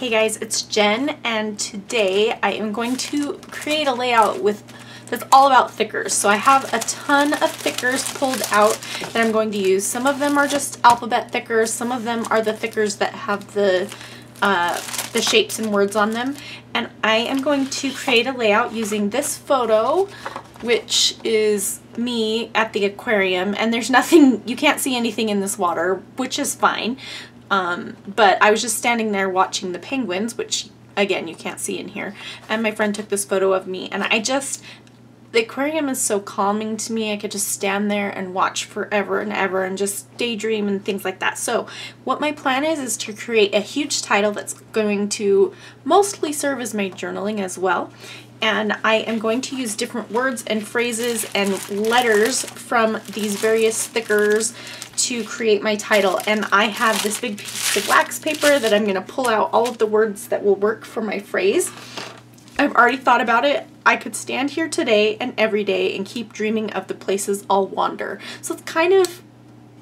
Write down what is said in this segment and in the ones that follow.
Hey guys, it's Jen, and today I am going to create a layout that's all about thickers. So I have a ton of thickers pulled out that I'm going to use. Some of them are just alphabet thickers, some of them are the thickers that have the shapes and words on them. And I am going to create a layout using this photo, which is me at the aquarium, and there's nothing, you can't see anything in this water, which is fine. But I was just standing there watching the penguins, which again, you can't see in here. And my friend took this photo of me, and the aquarium is so calming to me. I could just stand there and watch forever and ever and just daydream and things like that. So what my plan is to create a huge title that's going to mostly serve as my journaling as well. And I am going to use different words and phrases and letters from these various thickers to create my title. And I have this big piece of wax paper that I'm going to pull out all of the words that will work for my phrase. I've already thought about it. I could stand here today and every day and keep dreaming of the places I'll wander. So it's kind of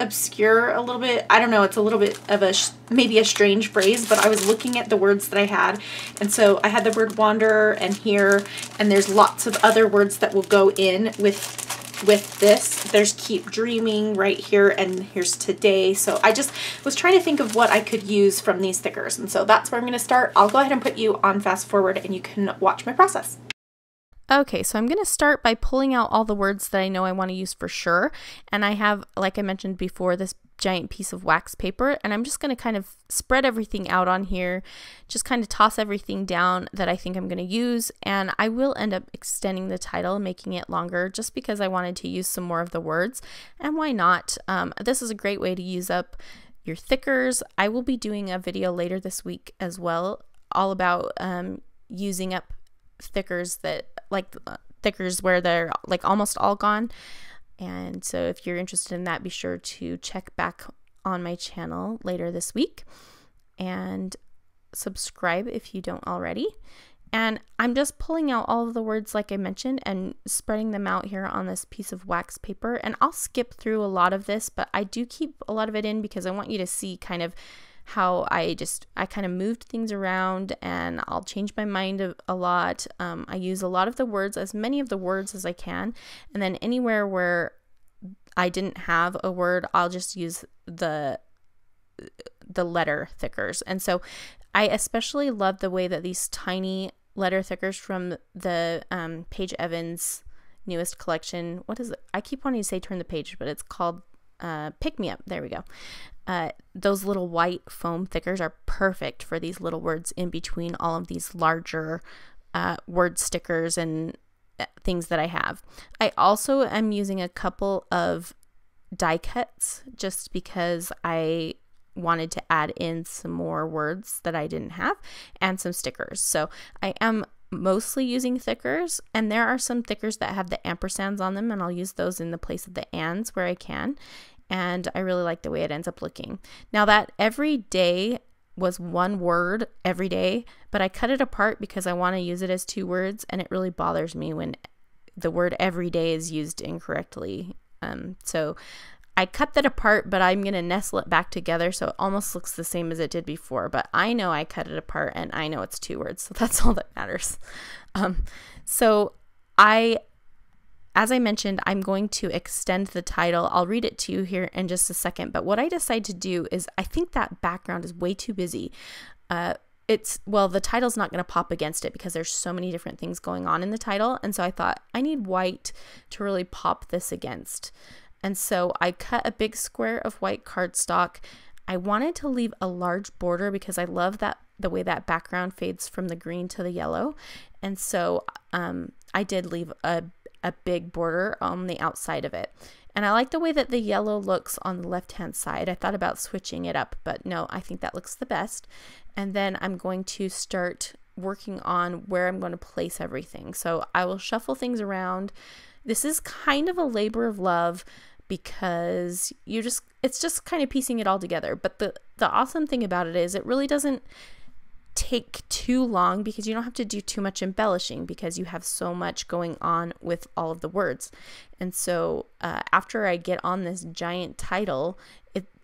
obscure a little bit. I don't know, it's a little bit of maybe a strange phrase, but I was looking at the words that I had, and so I had the word wander and here, and there's lots of other words that will go in with this. There's keep dreaming right here, and here's today. So I just was trying to think of what I could use from these thickers, and so that's where I'm going to start. I'll go ahead and put you on fast forward and you can watch my process. Okay, so I'm going to start by pulling out all the words that I know I want to use for sure. And I have, like I mentioned before, this giant piece of wax paper, and I'm just going to kind of spread everything out on here, just kind of toss everything down that I think I'm going to use. And I will end up extending the title, making it longer, just because I wanted to use some more of the words. And why not? This is a great way to use up your thickers. I will be doing a video later this week as well, all about using up thickers thickers where they're like almost all gone. And so if you're interested in that, be sure to check back on my channel later this week and subscribe if you don't already. And I'm just pulling out all of the words like I mentioned and spreading them out here on this piece of wax paper. And I'll skip through a lot of this, but I do keep a lot of it in because I want you to see kind of how I kind of moved things around, and I'll change my mind a lot. I use a lot of the words, as many of the words as I can, and then anywhere where I didn't have a word, I'll just use the letter thickers. And so I especially love the way that these tiny letter thickers from the Paige Evans newest collection, what is it? I keep wanting to say Turn the Page, but it's called Pick Me Up. There we go. Those little white foam thickers are perfect for these little words in between all of these larger word stickers and things that I have. I also am using a couple of die cuts just because I wanted to add in some more words that I didn't have and some stickers. So I am mostly using thickers, and there are some thickers that have the ampersands on them, and I'll use those in the place of the ands where I can. And I really like the way it ends up looking. Now that every day was one word every day, but I cut it apart because I want to use it as two words, and it really bothers me when the word every day is used incorrectly. So I cut that apart, but I'm going to nestle it back together so it almost looks the same as it did before. But I know I cut it apart, and I know it's two words, so that's all that matters. As I mentioned, I'm going to extend the title. I'll read it to you here in just a second. But what I decided to do is I think that background is way too busy. The title's not going to pop against it because there's so many different things going on in the title. And so I thought I need white to really pop this against. And so I cut a big square of white cardstock. I wanted to leave a large border because I love the way that background fades from the green to the yellow. And so I did leave a big border on the outside of it. And I like the way that the yellow looks on the left-hand side. I thought about switching it up, but no, I think that looks the best. And then I'm going to start working on where I'm going to place everything. So I will shuffle things around. This is kind of a labor of love because it's just kind of piecing it all together. But the awesome thing about it is it really doesn't take too long because you don't have to do too much embellishing because you have so much going on with all of the words. And so after I get on this giant title,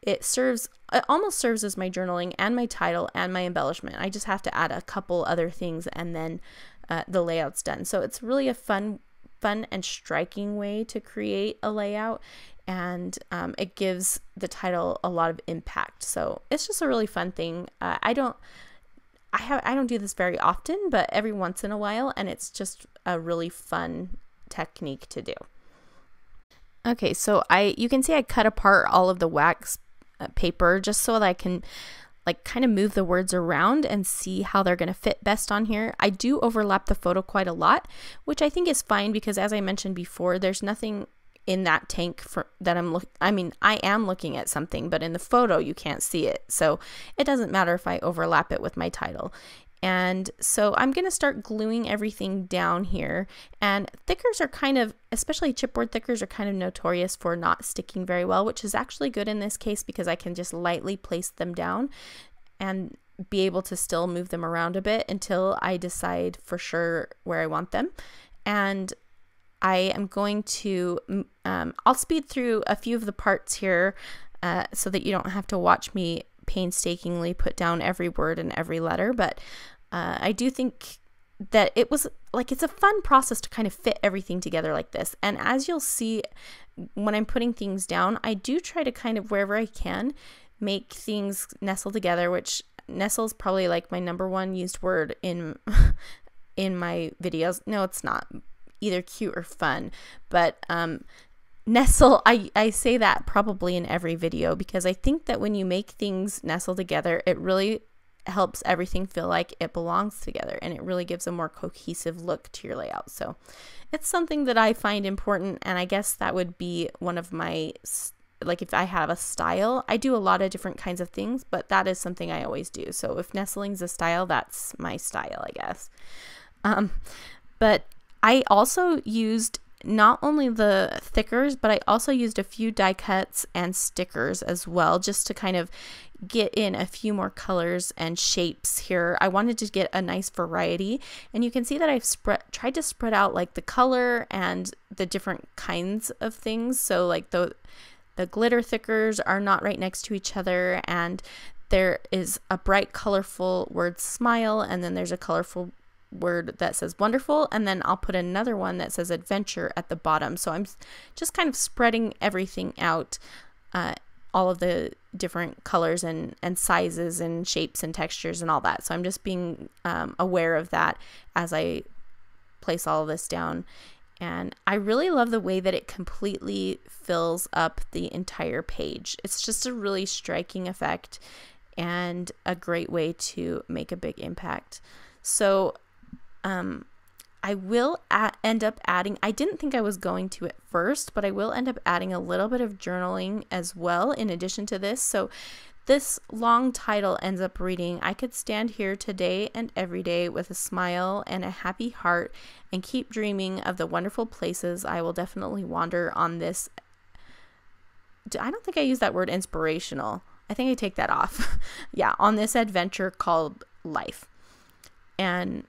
it serves it almost serves as my journaling and my title and my embellishment. I just have to add a couple other things and then the layout's done. So it's really a fun and striking way to create a layout, and it gives the title a lot of impact. So it's just a really fun thing. I don't do this very often, but every once in a while, and it's just a really fun technique to do. Okay, so you can see I cut apart all of the wax paper just so that I can like kind of move the words around and see how they're going to fit best on here. I do overlap the photo quite a lot, which I think is fine because, as I mentioned before, there's nothing in that tank that I am looking at something, but in the photo you can't see it. So it doesn't matter if I overlap it with my title. And so I'm going to start gluing everything down here. And thickers are kind of, especially chipboard thickers, are kind of notorious for not sticking very well, which is actually good in this case because I can just lightly place them down and be able to still move them around a bit until I decide for sure where I want them. And I am going to, I'll speed through a few of the parts here so that you don't have to watch me painstakingly put down every word and every letter, but I do think that it was like, it's a fun process to kind of fit everything together like this. And as you'll see when I'm putting things down, I do try to kind of, wherever I can, make things nestle together, which nestle is probably like my #1 used word in my videos. No, it's not. Either cute or fun, but nestle, I say that probably in every video because I think that when you make things nestle together, it really helps everything feel like it belongs together, and it really gives a more cohesive look to your layout. So it's something that I find important, and I guess that would be one of my, like, if I have a style, I do a lot of different kinds of things, but that is something I always do. So if nestling's a style, that's my style, I guess. But I also used not only the thickers, but I also used a few die cuts and stickers as well, just to kind of get in a few more colors and shapes here. I wanted to get a nice variety, and you can see that I've tried to spread out like the color and the different kinds of things. So like the glitter thickers are not right next to each other, and there is a bright colorful word smile, and then there's a colorful word that says wonderful, and then I'll put another one that says adventure at the bottom. So I'm just kind of spreading everything out, all of the different colors and sizes and shapes and textures and all that. So I'm just being aware of that as I place all of this down. And I really love the way that it completely fills up the entire page. It's just a really striking effect and a great way to make a big impact. So I will end up adding, I didn't think I was going to at first, but I will end up adding a little bit of journaling as well in addition to this. So this long title ends up reading, I could stand here today and every day with a smile and a happy heart and keep dreaming of the wonderful places I will definitely wander on this. I don't think I used that word inspirational. I think I take that off. Yeah, on this adventure called life. And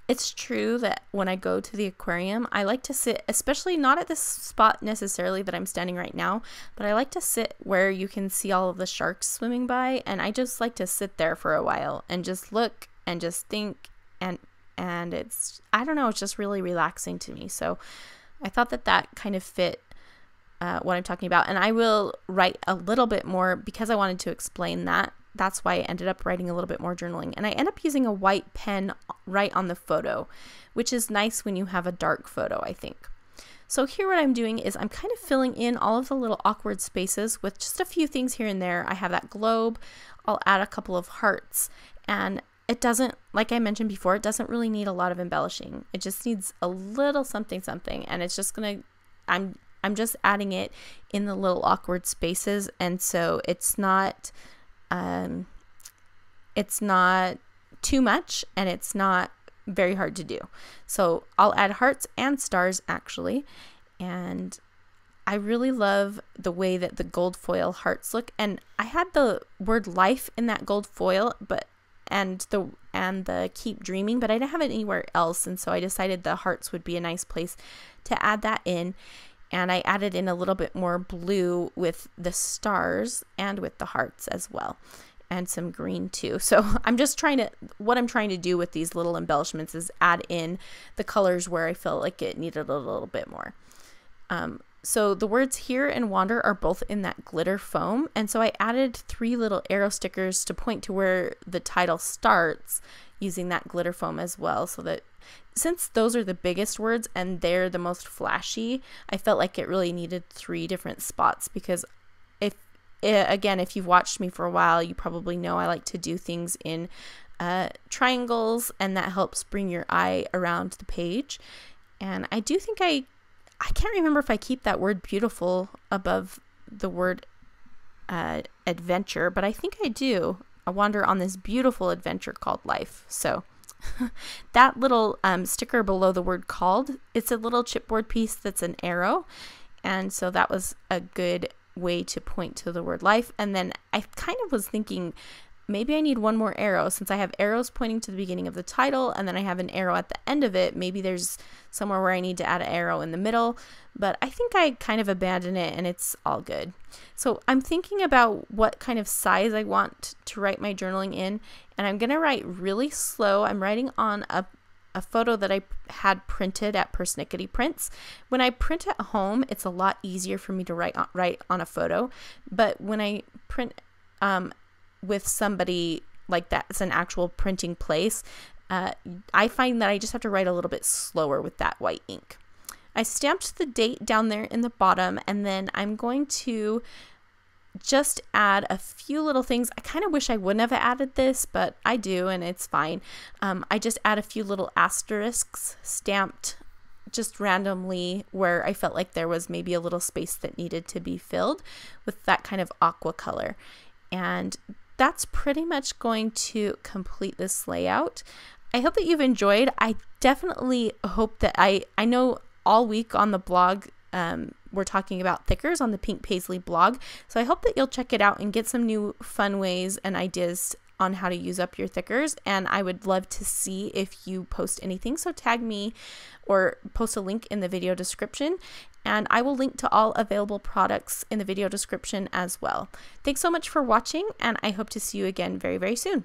it's true that when I go to the aquarium, I like to sit, especially not at this spot necessarily that I'm standing right now, but I like to sit where you can see all of the sharks swimming by, and I just like to sit there for a while and just look and just think, and it's, I don't know, it's just really relaxing to me. So I thought that kind of fit what I'm talking about, and I will write a little bit more because I wanted to explain that. That's why I ended up writing a little bit more journaling, and I end up using a white pen right on the photo, which is nice when you have a dark photo, I think. So here what I'm doing is I'm kind of filling in all of the little awkward spaces with just a few things here and there. I have that globe, I'll add a couple of hearts, and it doesn't, like I mentioned before, it doesn't really need a lot of embellishing. It just needs a little something, and it's just gonna, I'm just adding it in the little awkward spaces, and so it's not too much, and it's not very hard to do. So I'll add hearts and stars actually, and I really love the way that the gold foil hearts look, and I had the word life in that gold foil, and the keep dreaming, but I didn't have it anywhere else, and so I decided the hearts would be a nice place to add that in. And I added in a little bit more blue with the stars and with the hearts as well, and some green too. So what I'm trying to do with these little embellishments is add in the colors where I felt like it needed a little bit more. So the words here and wander are both in that glitter foam, and so I added 3 little arrow stickers to point to where the title starts using that glitter foam as well, so that since those are the biggest words and they're the most flashy, I felt like it really needed 3 different spots, because if you've watched me for a while, you probably know I like to do things in triangles, and that helps bring your eye around the page. And I do think I can't remember if I keep that word beautiful above the word adventure, but I think I do. I wander on this beautiful adventure called life. So that little sticker below the word called, it's a little chipboard piece that's an arrow, and so that was a good way to point to the word life. And then I kind of was thinking maybe I need one more arrow, since I have arrows pointing to the beginning of the title and then I have an arrow at the end of it. Maybe there's somewhere where I need to add an arrow in the middle, but I think I kind of abandoned it and it's all good. So I'm thinking about what kind of size I want to write my journaling in, and I'm going to write really slow. I'm writing on a photo that I had printed at Persnickety Prints. When I print at home, it's a lot easier for me to write on a photo, but when I print with somebody like that, it's an actual printing place, I find that I just have to write a little bit slower with that white ink. I stamped the date down there in the bottom, and then I'm going to just add a few little things. I kind of wish I wouldn't have added this, but I do, and it's fine. I just add a few little asterisks stamped just randomly where I felt like there was maybe a little space that needed to be filled with that kind of aqua color. And that's pretty much going to complete this layout. I hope that you've enjoyed. I definitely hope that I know all week on the blog we're talking about thickers on the Pink Paislee blog, so I hope that you'll check it out and get some new fun ways and ideas on how to use up your thickers. And I would love to see if you post anything, so tag me or post a link in the video description, and I will link to all available products in the video description as well. Thanks so much for watching, and I hope to see you again very, very soon.